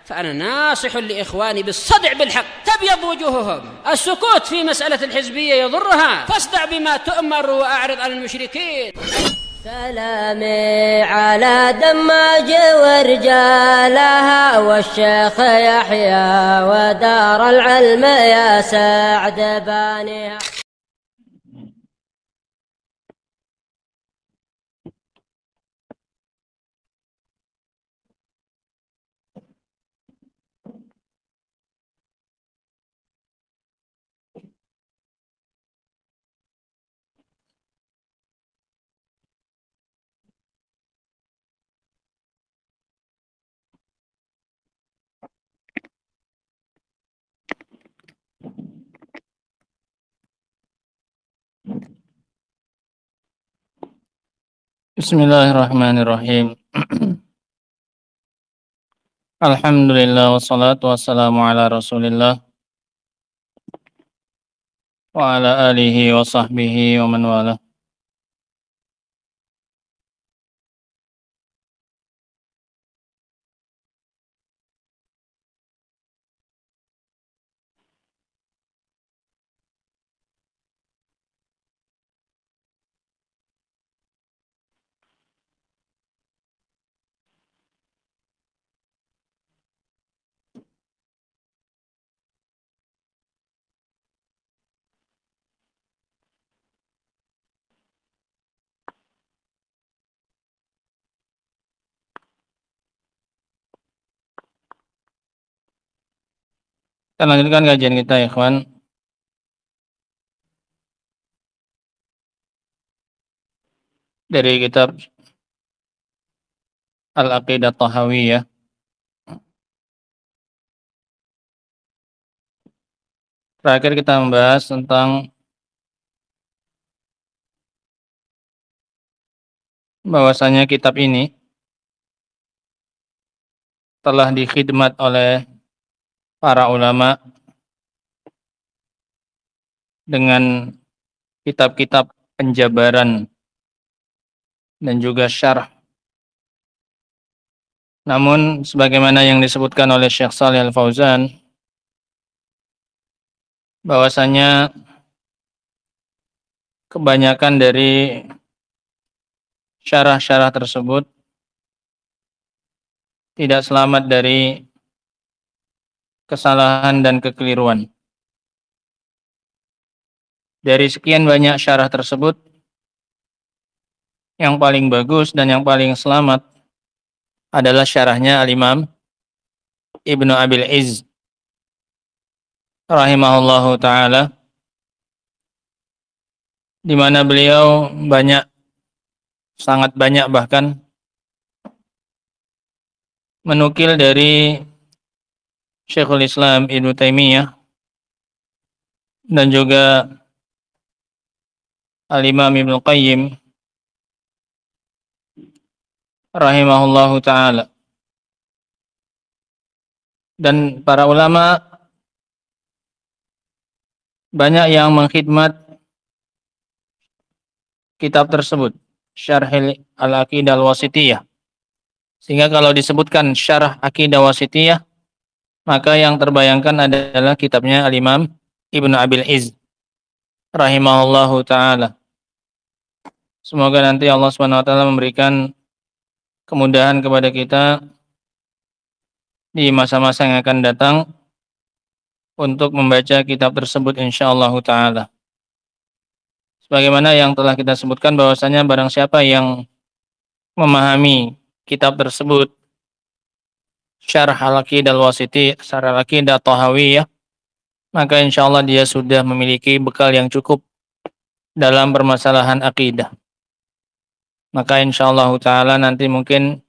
فأنا ناصح لإخواني بالصدع بالحق، تبيض وجوههم. السكوت في مسألة الحزبية يضرها، فاصدع بما تؤمر وأعرض عن المشركين. سلامي على دماج ورجالها والشيخ يحيى ودار العلم يا سعد بانيها. Bismillahirrahmanirrahim. Alhamdulillah wassalatu wassalamu ala Rasulillah wa ala alihi wa sahbihi wa man wala. Kita lanjutkan kajian kita, ya ikhwan. Dari kitab Al-Aqidah Tahawiyah. Terakhir kita membahas tentang bahwasanya kitab ini telah dikhidmat oleh para ulama dengan kitab-kitab penjabaran dan juga syarah. Namun sebagaimana yang disebutkan oleh Syekh Shalih Al-Fauzan, bahwasanya kebanyakan dari syarah-syarah tersebut tidak selamat dari kesalahan dan kekeliruan. Dari sekian banyak syarah tersebut, yang paling bagus dan yang paling selamat adalah syarahnya Al-Imam Ibnu Abil Izz rahimahullahu ta'ala, di mana beliau sangat banyak bahkan menukil dari Syekhul Islam Ibnu Taimiyah dan juga Al-Imam Ibnu Qayyim rahimahullahu ta'ala. Dan para ulama banyak yang mengkhidmat kitab tersebut, Syarh Al-Aqidah Al-Wasithiyah. Sehingga kalau disebutkan Syarah Aqidah Wasithiyah, maka yang terbayangkan adalah kitabnya Al-Imam Ibnu Abil Izz rahimahullahu ta'ala. Semoga nanti Allah SWT memberikan kemudahan kepada kita di masa-masa yang akan datang untuk membaca kitab tersebut insyaallah ta'ala. Sebagaimana yang telah kita sebutkan bahwasanya barang siapa yang memahami kitab tersebut, Syarh Al-Aqidah Al-Wasithiyah, Syarh Al-Aqidah Tahawiyah, maka insyaallah dia sudah memiliki bekal yang cukup dalam permasalahan akidah. Maka insyaallah ta'ala nanti mungkin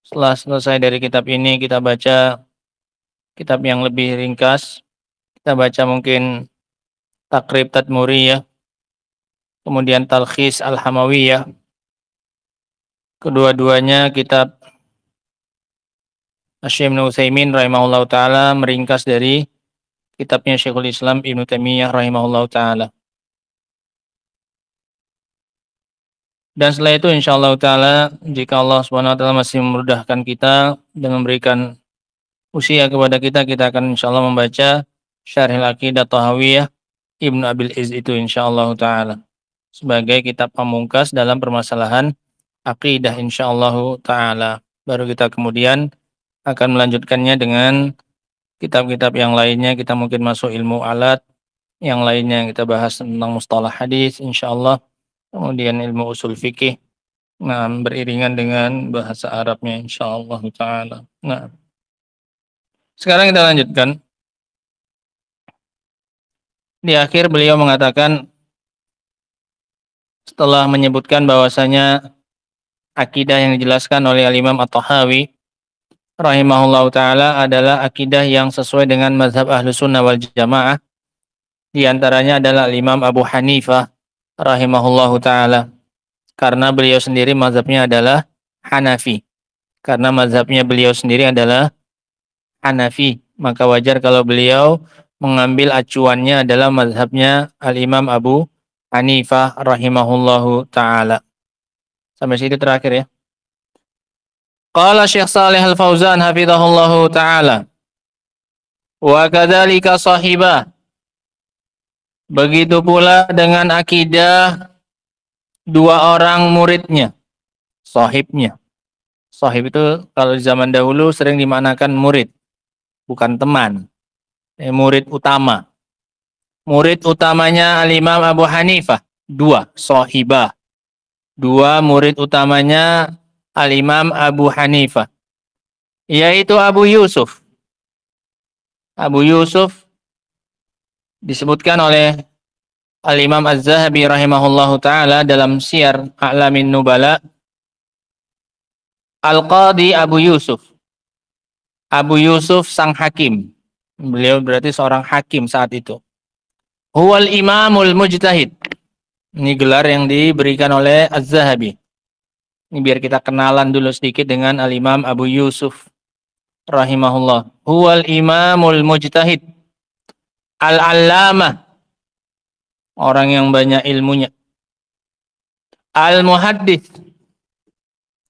setelah selesai dari kitab ini kita baca kitab yang lebih ringkas. Kita baca mungkin Taqrib Tadmuriyah, kemudian Talkhis Al-Hamawiyah. Kedua-duanya kitab Syekh Ibnu Utsaimin rahimahullah ta'ala meringkas dari kitabnya Syekhul Islam Ibnu Taimiyah rahimahullah ta'ala. Dan setelah itu insyaallah ta'ala, jika Allah SWT masih memudahkan kita dan memberikan usia kepada kita, kita akan insyaallah membaca Syarhil Aqidah Tahawiyah Ibnu Abil Iz itu insyaallah taala sebagai kitab pamungkas dalam permasalahan akidah insyaallah taala. Baru kita kemudian akan melanjutkannya dengan kitab-kitab yang lainnya. Kita mungkin masuk ilmu alat, yang lainnya kita bahas tentang mustalah hadis insyaallah, kemudian ilmu usul fikih. Nah, beriringan dengan bahasa Arabnya insyaallah taala. Nah, sekarang kita lanjutkan. Di akhir beliau mengatakan setelah menyebutkan bahwasanya akidah yang dijelaskan oleh Al-Imam At-Tahawi rahimahullahu taala adalah akidah yang sesuai dengan mazhab Ahlus Sunnah wal Jamaah. Di antaranya adalah Imam Abu Hanifah rahimahullahu taala. Karena beliau sendiri mazhabnya adalah Hanafi. Karena mazhabnya beliau sendiri adalah Hanafi, maka wajar kalau beliau mengambil acuannya adalah mazhabnya Al-Imam Abu Hanifah rahimahullahu taala. Sampai situ terakhir ya. Qala Syekh Shalih Al-Fauzan hafizahullahu taala. Wa kadzalika sahibah. Begitu pula dengan akidah dua orang muridnya, sahibnya. Sahib itu kalau di zaman dahulu sering dimaknakan murid, bukan teman. Murid utama. Murid utamanya Al-Imam Abu Hanifah, dua, sahibah. Dua murid utamanya Al-Imam Abu Hanifah, yaitu Abu Yusuf. Abu Yusuf disebutkan oleh Al-Imam Az-Zahabi rahimahullahu ta'ala dalam Siyar A'lamin Nubala. Al-Qadi Abu Yusuf. Abu Yusuf sang hakim. Beliau berarti seorang hakim saat itu. Huwal imamul mujtahid. Ini gelar yang diberikan oleh Az-Zahabi. Ini biar kita kenalan dulu sedikit dengan Al-Imam Abu Yusuf rahimahullah. Huwal imamul mujtahid. Al-allamah. Orang yang banyak ilmunya. Al-muhaddits.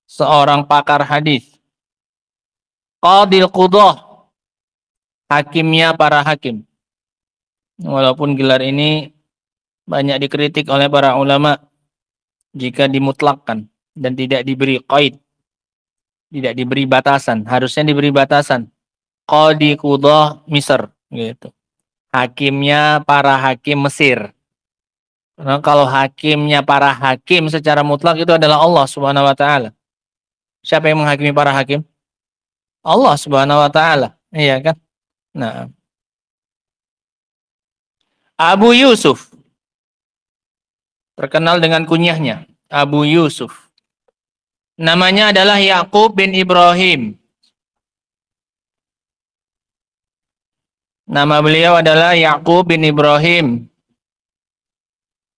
Seorang pakar hadis. Qadil qudah. Hakimnya para hakim. Walaupun gelar ini banyak dikritik oleh para ulama jika dimutlakkan dan tidak diberi qaid, tidak diberi batasan. Harusnya diberi batasan. Qadi qudah Misr, gitu. Hakimnya para hakim Mesir. Karena kalau hakimnya para hakim secara mutlak itu adalah Allah Subhanahu wa taala. Siapa yang menghakimi para hakim? Allah Subhanahu wa taala. Iya kan? Nah, Abu Yusuf terkenal dengan kunyahnya, Abu Yusuf. Namanya adalah Yaqub bin Ibrahim. Nama beliau adalah Yaqub bin Ibrahim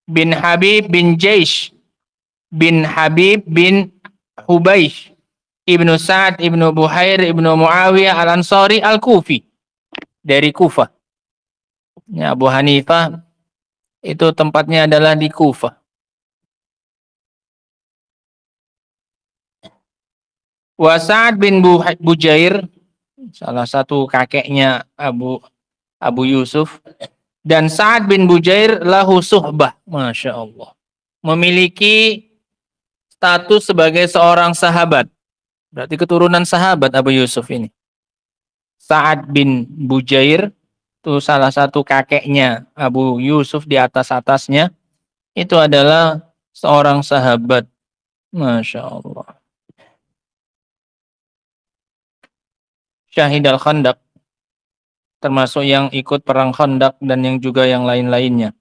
bin Habib bin Jaish bin Habib bin Hubaysh Ibnu Sa'ad Ibnu Buhair Ibnu Muawiyah Al-Ansari Al-Kufi. Dari Kufah. Ya, Abu Hanifah itu tempatnya adalah di Kufah. Wa Sa'ad bin Bujair, salah satu kakeknya Abu Yusuf, dan Sa'ad bin Bujair lahu suhbah, Masya Allah, memiliki status sebagai seorang sahabat. Berarti keturunan sahabat Abu Yusuf ini. Sa'ad bin Bujair itu salah satu kakeknya Abu Yusuf di atas-atasnya. Itu adalah seorang sahabat. Masya Allah. Syahid al-Khandaq. Termasuk yang ikut perang Khandaq dan yang juga yang lain-lainnya.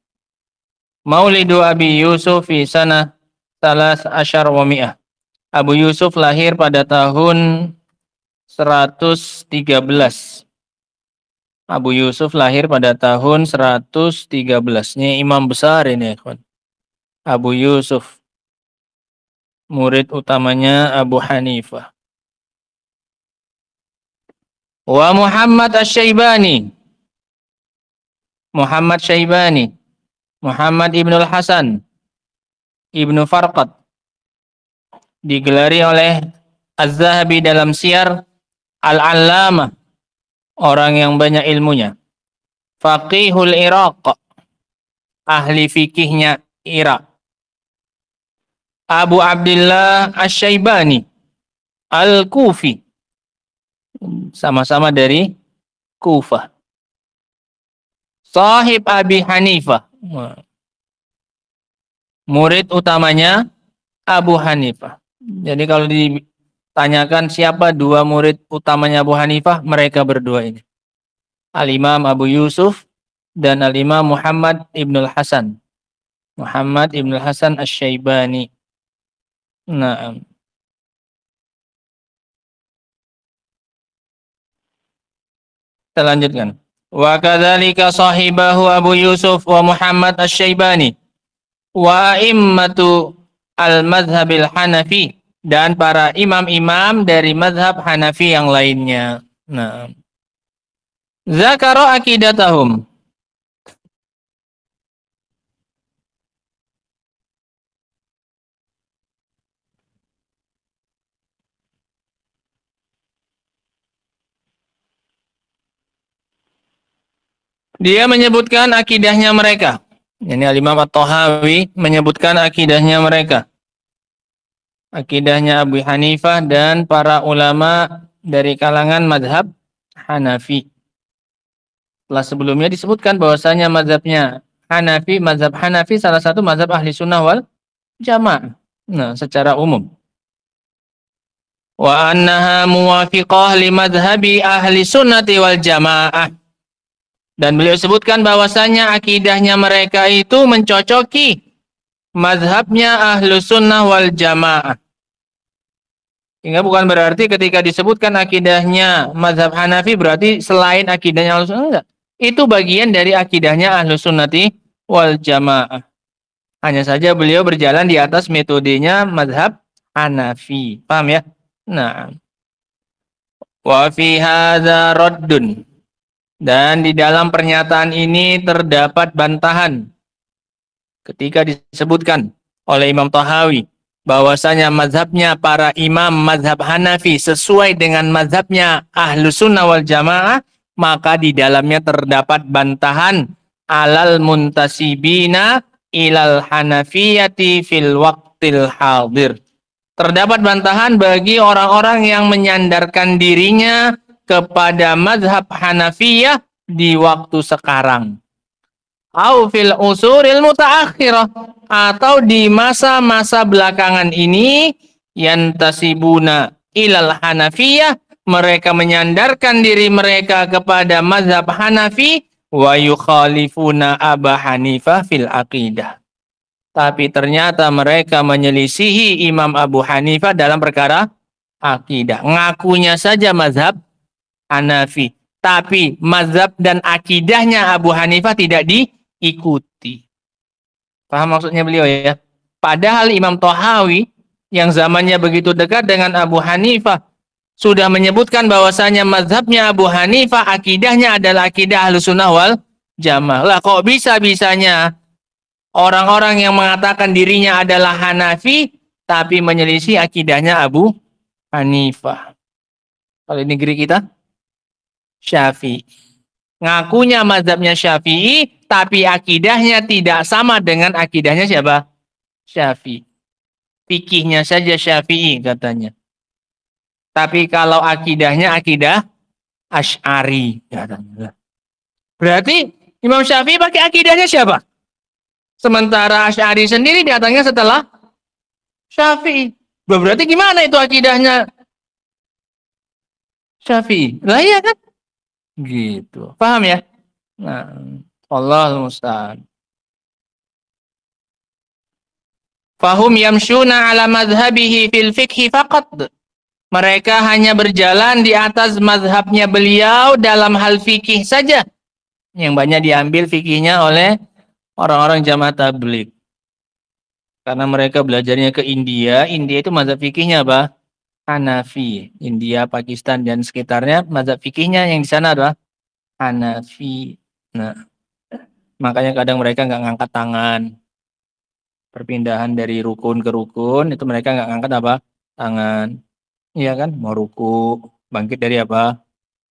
Maulidu Abi Yusuf fi sanah 13 wa mi'ah. Abu Yusuf lahir pada tahun 113. Abu Yusuf lahir pada tahun 113. Ini imam besar ini, ikhwan. Abu Yusuf. Murid utamanya Abu Hanifah. Wa Muhammad Asy-Syaibani. Muhammad Syaibani. Muhammad Ibnul Hasan. Ibnu Farqad. Digelari oleh Az-Zahabi dalam Siyar Al-Allamah. orang yang banyak ilmunya. Faqihul Iraq, ahli fikihnya Irak. Abu Abdullah Asy-Syaibani Al-Kufi, sama-sama dari Kufah. Sahib Abi Hanifah, murid utamanya Abu Hanifah. Jadi kalau ditanyakan siapa dua murid utamanya Abu Hanifah, mereka berdua ini. Al-Imam Abu Yusuf dan Al-Imam Muhammad Ibnul Hasan. Muhammad Ibnul Hasan Asy-Syaibani. Nah, kita lanjutkan. Wa kadzalika sahibahu Abu Yusuf wa Muhammad Asy-Syaibani wa immatu al-madhhabil Hanafi, dan para imam-imam dari mazhab Hanafi yang lainnya. Nah, zakara aqidatahum. Dia menyebutkan akidahnya mereka. Ini Al-Imam At-Tahawi menyebutkan akidahnya mereka. Akidahnya Abu Hanifah dan para ulama dari kalangan mazhab Hanafi. Setelah sebelumnya disebutkan bahwasanya mazhabnya Hanafi, mazhab Hanafi salah satu mazhab ahli sunnah wal jamaah. Nah, secara umum. Wa annaha muwafiqah li madhhabi ahli sunnati wal jamaah. Dan beliau sebutkan bahwasanya akidahnya mereka itu mencocoki mazhabnya ahlu sunnah wal jamaah. Hingga bukan berarti ketika disebutkan akidahnya mazhab Hanafi berarti selain akidahnya ahlu sunnah, enggak. Itu bagian dari akidahnya ahlu sunnati wal jamaah. Hanya saja beliau berjalan di atas metodenya mazhab Hanafi. Paham ya? Nah. Wa fi hadza raddun. Dan di dalam pernyataan ini terdapat bantahan ketika disebutkan oleh Imam Tahawi bahwasanya mazhabnya para imam mazhab Hanafi sesuai dengan mazhabnya ahlu sunnah wal jamaah, maka di dalamnya terdapat bantahan alal muntasibina ilal hanafiyati fil waqtil hadir. Terdapat bantahan bagi orang-orang yang menyandarkan dirinya kepada mazhab Hanafiyah di waktu sekarang. Au fil usuril mutaakhirah, atau di masa-masa belakangan ini yantasibuna ilal Hanafiyah, mereka menyandarkan diri mereka kepada mazhab Hanafi wa yukhalifuna Aba Hanifah fil aqidah. Tapi ternyata mereka menyelisihi Imam Abu Hanifah dalam perkara akidah. Ngakunya saja mazhab Hanafi, tapi mazhab dan akidahnya Abu Hanifah tidak diikuti. Paham maksudnya beliau ya? Padahal Imam Tahawi yang zamannya begitu dekat dengan Abu Hanifah sudah menyebutkan bahwasanya mazhabnya Abu Hanifah akidahnya adalah akidah Ahlussunnah wal Jamaah. Lah kok bisa-bisanya orang-orang yang mengatakan dirinya adalah Hanafi tapi menyelisih akidahnya Abu Hanifah? Kalau di negeri kita Syafi'i. Ngakunya mazhabnya Syafi'i, tapi akidahnya tidak sama dengan akidahnya siapa? Syafi'i. Fikihnya saja Syafi'i katanya. Tapi kalau akidahnya akidah Asy'ari katanya. Berarti Imam Syafi'i pakai akidahnya siapa? Sementara Asy'ari sendiri datangnya setelah Syafi'i. Berarti gimana itu akidahnya Syafi'i? Lah iya kan? Gitu. Paham ya? Nah, Allahul musta'an. Fahum yamshuna ala madhhabihi fil fiqhi faqat. Mereka hanya berjalan di atas mazhabnya beliau dalam hal fikih saja. Yang banyak diambil fikihnya oleh orang-orang jamaah tabligh. Karena mereka belajarnya ke India. India itu mazhab fikihnya apa? Hanafi. India, Pakistan, dan sekitarnya mazhab fikihnya yang di sana adalah Hanafi. Nah, makanya kadang mereka nggak ngangkat tangan. Perpindahan dari rukun ke rukun itu mereka nggak ngangkat apa? Tangan. Iya kan? Mau ruku, bangkit dari apa?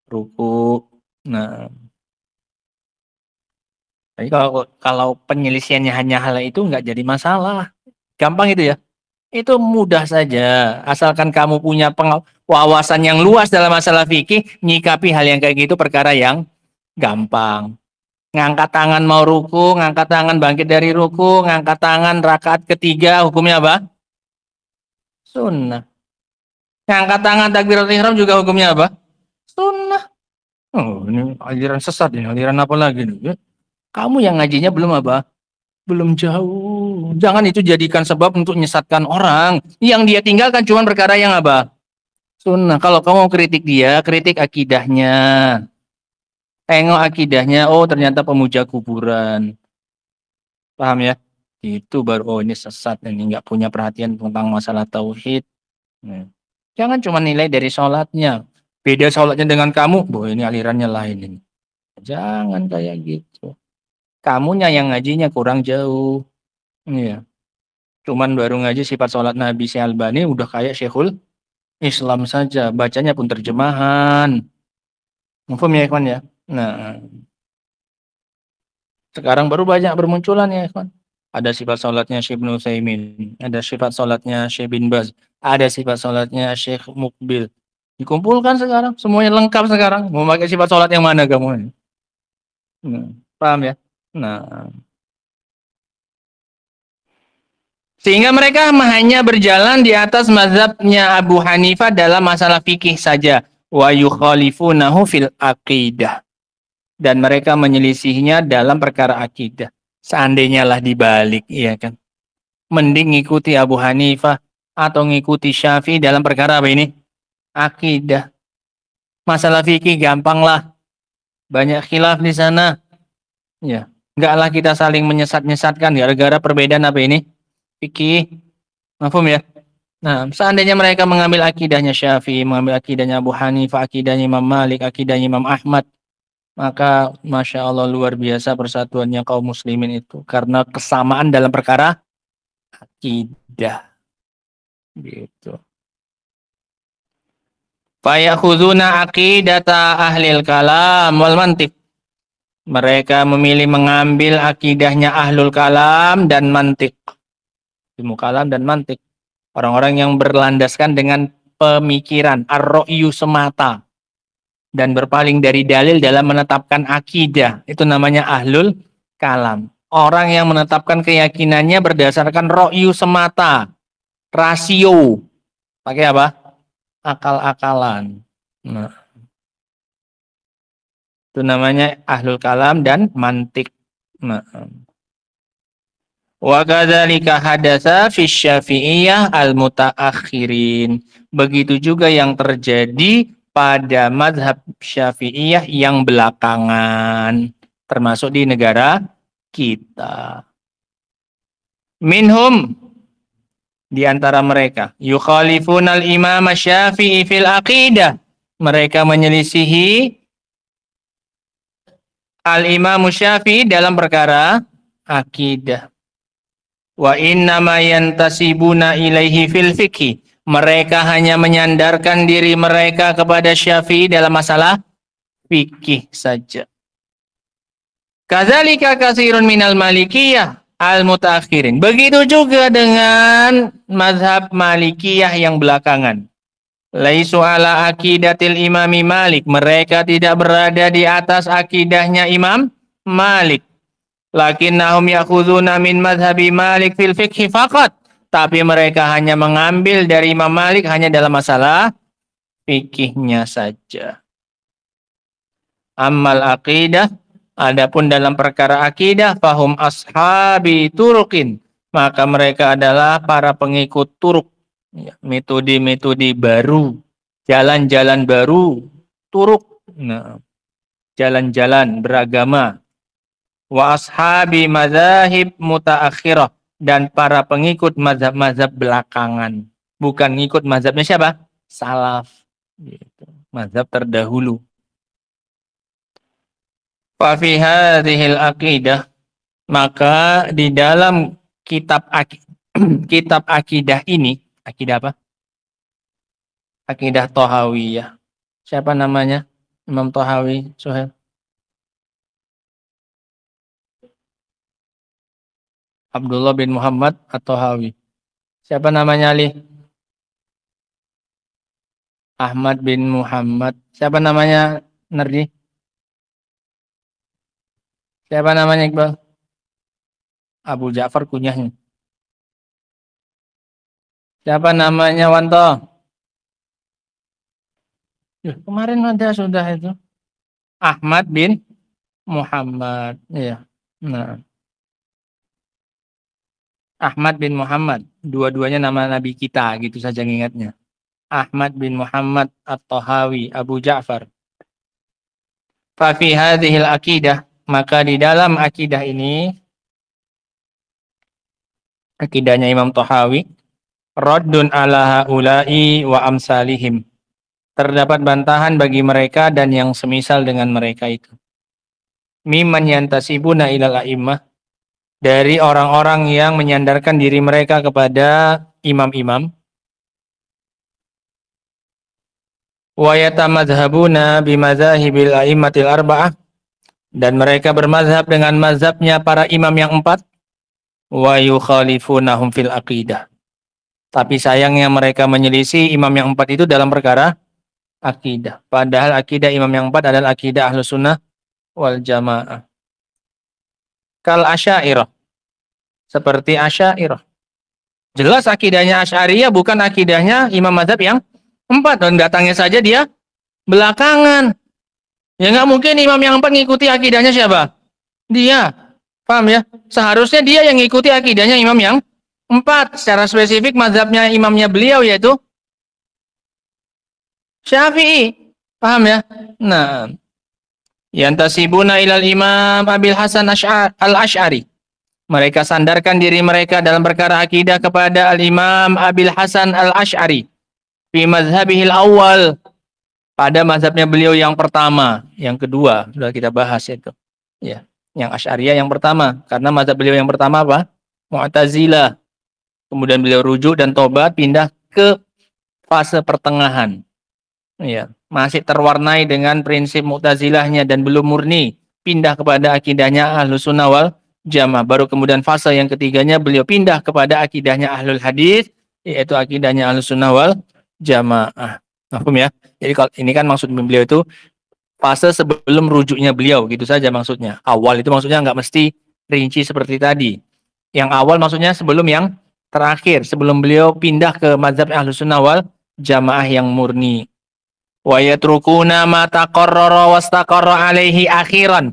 Ruku, Nah, jadi kalau penyelesaiannya hanya hal itu nggak jadi masalah. Gampang itu ya. Itu mudah saja. Asalkan kamu punya wawasan yang luas dalam masalah fikih, nyikapi hal yang kayak gitu perkara yang gampang. Ngangkat tangan mau ruku, ngangkat tangan bangkit dari ruku, ngangkat tangan rakaat ketiga, hukumnya apa? Sunnah. Ngangkat tangan takbiratul ihram juga hukumnya apa? Sunnah. Oh, ini aliran sesat ini, aliran apa lagi nih? Kamu yang ngajinya belum apa? Belum jauh. Jangan itu jadikan sebab untuk menyesatkan orang. Yang dia tinggalkan cuma perkara yang apa? Sunnah. Kalau kamu mau kritik dia, kritik akidahnya. Tengok akidahnya, oh ternyata pemuja kuburan. Paham ya? Itu baru, oh ini sesat, ini nggak punya perhatian tentang masalah tauhid. Nah, jangan cuma nilai dari sholatnya. Beda sholatnya dengan kamu, boh ini alirannya lain ini. Jangan kayak gitu. Kamunya yang ngajinya kurang jauh. Iya. Cuman baru ngaji sifat sholat Nabi Syalbani udah kayak Syekhul Islam saja. Bacanya pun terjemahan. Mufhum ya ikhwan ya? Nah, sekarang baru banyak bermunculan ya ikhwan. Ada sifat sholatnya Syekh Ibnu Utsaimin, ada sifat sholatnya Syekh bin Baz, ada sifat sholatnya Syekh Mukbil. Dikumpulkan sekarang, semuanya lengkap sekarang. Mau pakai sifat sholat yang mana kamu? Paham ya? Nah, sehingga mereka hanya berjalan di atas mazhabnya Abu Hanifah dalam masalah fikih saja. Wa yukhalifunahu fil aqidah. Dan mereka menyelisihinya dalam perkara akidah. Seandainya lah dibalik, iya kan? Mending ngikuti Abu Hanifah atau ngikuti Syafi'i dalam perkara apa ini? Akidah. Masalah fikih gampang lah. Banyak khilaf di sana. Ya, enggaklah kita saling menyesat-nyesatkan gara-gara perbedaan apa ini? Fikih. Mafhum ya? Nah, seandainya mereka mengambil akidahnya Syafi'i, mengambil akidahnya Abu Hanifah, akidahnya Imam Malik, akidahnya Imam Ahmad, maka Masya Allah luar biasa persatuannya kaum muslimin itu. Karena kesamaan dalam perkara akidah. Gitu. Fayakhuduna aqidata ahlil kalam wal mantiq. Mereka memilih mengambil akidahnya ahlul kalam dan mantiq. Ilmu kalam dan mantiq. Orang-orang yang berlandaskan dengan pemikiran ar-ra'yu semata dan berpaling dari dalil dalam menetapkan akidah. Itu namanya ahlul kalam. Orang yang menetapkan keyakinannya berdasarkan ra'yu semata, rasio. Pakai apa? Akal-akalan. Nah, itu namanya ahlul kalam dan mantik. Nah, wa kadzalika hadatsa fi Syafi'iyah al-mutaakhirin. Begitu juga yang terjadi pada mazhab Syafi'iyah yang belakangan, termasuk di negara kita. Minhum, di antara mereka, yukhalifunal imam Syafi'i fil aqidah. Mereka menyelisihi al-imam Syafi'i dalam perkara akidah. Wa innama yantasibuna ilaihi fil fikhi. Mereka hanya menyandarkan diri mereka kepada Syafi'i dalam masalah fikih saja. Kadzalika katsirun minal malikiyah al-mutaakhirin. Begitu juga dengan mazhab Malikiyah yang belakangan. Laisu ala aqidatil imami Malik. Mereka tidak berada di atas akidahnya Imam Malik. Lakinnahum yakhuduna min mazhabi Malik fil fiqhi faqat. Tapi mereka hanya mengambil dari Imam Malik hanya dalam masalah fikihnya saja. Ammal aqidah, adapun dalam perkara akidah, fahum ashabi turukin. Maka mereka adalah para pengikut turuk. Metode-metode baru. Jalan-jalan baru. Turuk. Nah, jalan-jalan beragama. Wa ashabi mazahib mutaakhirah, dan para pengikut mazhab-mazhab belakangan. Bukan ngikut mazhabnya siapa? Salaf. Gitu. Mazhab terdahulu. Fa fi hadhil aqidah, maka di dalam kitab akidah ini, akidah apa? Akidah Thahawiyah. Siapa namanya? Imam Thahawi, Suhail. Abdullah bin Muhammad atau Hawi. Siapa namanya Ali? Ahmad bin Muhammad. Siapa namanya Nardi? Siapa namanya Iqbal? Abu Ja'far kunyahnya. Siapa namanya Wanto? Kemarin ada sudah itu. Ahmad bin Muhammad. Iya. Nah, Ahmad bin Muhammad. Dua-duanya nama Nabi kita, gitu saja ingatnya. Ahmad bin Muhammad At-Tahawi, Abu Ja'far. Fa fi hadhil aqidah, maka di dalam akidah ini, akidahnya Imam Tahawi, raddun ala haula'i wa amsalihim. Terdapat bantahan bagi mereka dan yang semisal dengan mereka itu. Mimman yantasibuna ilal a'immah, dari orang-orang yang menyandarkan diri mereka kepada imam-imam. Wa yatamadhabuna bimadzahibil a'immatil arba'ah, dan mereka bermazhab dengan mazhabnya para imam yang 4. Wa yukhalifunahum fil aqidah, tapi sayangnya mereka menyelisih imam yang 4 itu dalam perkara akidah. Padahal akidah imam yang 4 adalah akidah Ahlus Sunnah wal Jamaah. Kal Asy'ariyah, seperti Asy'ariyah. Jelas akidahnya Asy'ariyah bukan akidahnya imam mazhab yang 4, dan datangnya saja dia belakangan. Ya nggak mungkin imam yang 4 ngikuti akidahnya siapa? Dia. Paham ya? Seharusnya dia yang ngikuti akidahnya imam yang 4. Secara spesifik mazhabnya imamnya beliau yaitu Syafi'i. Paham ya? Nah, yantasibuna ilal Imam Abil Hasan Al-Asy'ari. Mereka sandarkan diri mereka dalam perkara akidah kepada Al-Imam Abil Hasan Al-Asy'ari fi mazhabihil awal, pada mazhabnya beliau yang pertama. Yang kedua sudah kita bahas itu. Ya, yang Asy'ariyah yang pertama, karena mazhab beliau yang pertama apa? Mu'tazilah. Kemudian beliau rujuk dan tobat pindah ke fase pertengahan. Ya, masih terwarnai dengan prinsip Mu'tazilahnya dan belum murni pindah kepada akidahnya Ahlus Sunnah wal Jamaah. Baru kemudian fase yang ketiganya beliau pindah kepada akidahnya Ahlul Hadis, yaitu akidahnya Ahlus Sunnah wal Jamaah. Paham ya? Jadi kalau ini kan maksud beliau itu fase sebelum rujuknya beliau, gitu saja maksudnya. Awal itu maksudnya nggak mesti rinci seperti tadi. Yang awal maksudnya sebelum yang terakhir, sebelum beliau pindah ke mazhab Ahlus Sunnah wal Jamaah yang murni. Wa yatrukuna ma taqarrara wastaqarra alaihi akhiran,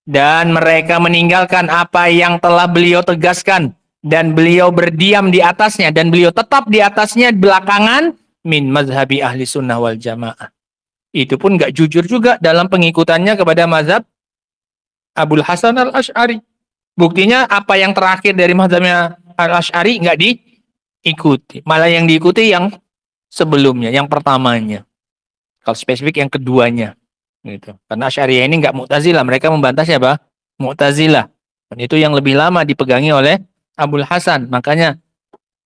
dan mereka meninggalkan apa yang telah beliau tegaskan dan beliau berdiam di atasnya dan beliau tetap di atasnya belakangan, min mazhabi ahli sunnah wal jamaah. Itu pun nggak jujur juga dalam pengikutannya kepada mazhab Abul Hasan Al-Asy'ari. Buktinya apa yang terakhir dari mazhabnya Al-Asy'ari nggak diikuti, malah yang diikuti yang sebelumnya, yang pertamanya. Kalau spesifik yang keduanya, gitu. Karena Asy'ariyah ini nggak Mu'tazilah, mereka membantah siapa? Mu'tazilah. Dan itu yang lebih lama dipegangi oleh Abul Hasan. Makanya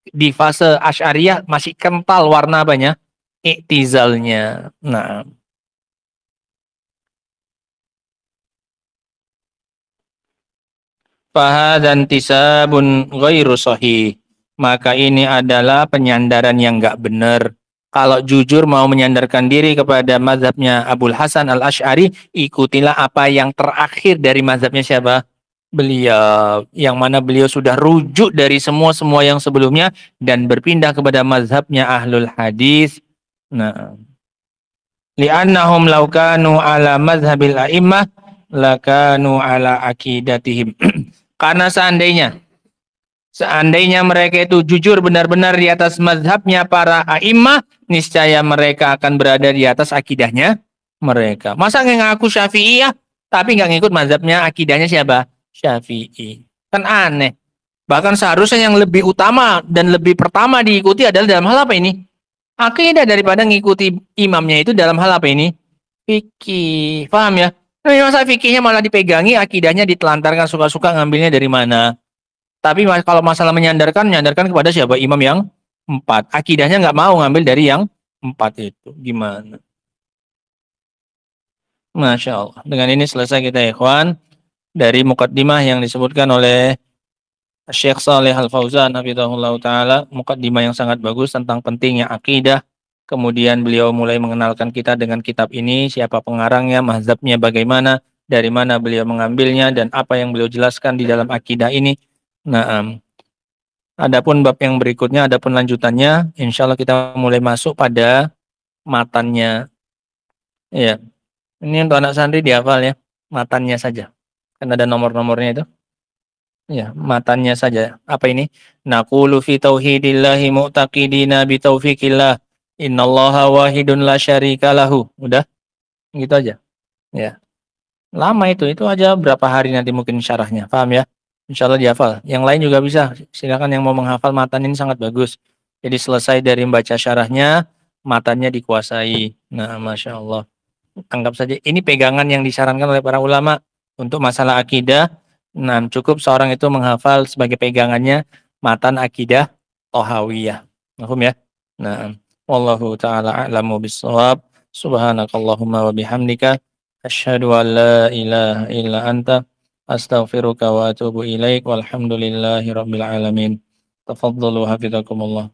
di fase Asy'ariyah masih kental warna apanya? I'tizalnya. Nah, fahadan tisabun ghairu sahih. Maka ini adalah penyandaran yang nggak benar. Kalau jujur mau menyandarkan diri kepada mazhabnya Abul Hasan Al-Asy'ari, ikutilah apa yang terakhir dari mazhabnya siapa? Beliau. Yang mana beliau sudah rujuk dari semua yang sebelumnya dan berpindah kepada mazhabnya Ahlul Hadis. Nah, li'annahum law kanu ala mazhabil a'immah lakanu ala aqidatihim. Karena seandainya mereka itu jujur benar-benar di atas mazhabnya para a'immah, niscaya mereka akan berada di atas akidahnya mereka. Masa ngaku Syafi'i ya, tapi nggak ngikut mazhabnya, akidahnya siapa? Syafi'i. Kan aneh. Bahkan seharusnya yang lebih utama dan lebih pertama diikuti adalah dalam hal apa ini? Akidah, daripada ngikuti imamnya itu dalam hal apa ini? Fikih. Paham ya? Nah, masa fikihnya malah dipegangi, akidahnya ditelantarkan, suka-suka ngambilnya dari mana? Tapi kalau masalah menyandarkan kepada siapa? Imam yang 4. Akidahnya nggak mau ngambil dari yang 4 itu. Gimana? Masya Allah. Dengan ini selesai kita ikhwan dari mukaddimah yang disebutkan oleh Syekh Saleh Al-Fauzan hafizahullah taala mukaddimah yang sangat bagus tentang pentingnya akidah. Kemudian beliau mulai mengenalkan kita dengan kitab ini, siapa pengarangnya, mazhabnya bagaimana, dari mana beliau mengambilnya dan apa yang beliau jelaskan di dalam akidah ini. Nah, adapun bab yang berikutnya, adapun lanjutannya, insya Allah kita mulai masuk pada matannya. Ya, ini untuk anak santri dihafal ya, matannya saja. Kan ada nomor-nomornya itu. Ya, matannya saja. Apa ini? Naqulu fi tauhidillahi mu'taqidina bi taufiqillah. Innallaha wahidun la syarika lahu. Udah? Gitu aja. Ya. Lama itu aja berapa hari nanti mungkin syarahnya. Paham ya? Insyaallah dihafal. Yang lain juga bisa. Silakan yang mau menghafal matan ini sangat bagus. Jadi selesai dari membaca syarahnya, matanya dikuasai. Nah, Masya Allah. Anggap saja ini pegangan yang disarankan oleh para ulama untuk masalah akidah. Nah, cukup seorang itu menghafal sebagai pegangannya matan akidah Thahawiyah. Paham ya? Nah, wallahu taala a'lamu bissawab. Subhanakallahumma wa bihamdika asyhadu an la ilaha illa anta astaghfiruka wa atubu ilaik walhamdulillahi rabbil alamin. Tafaddalu hafizakumullah.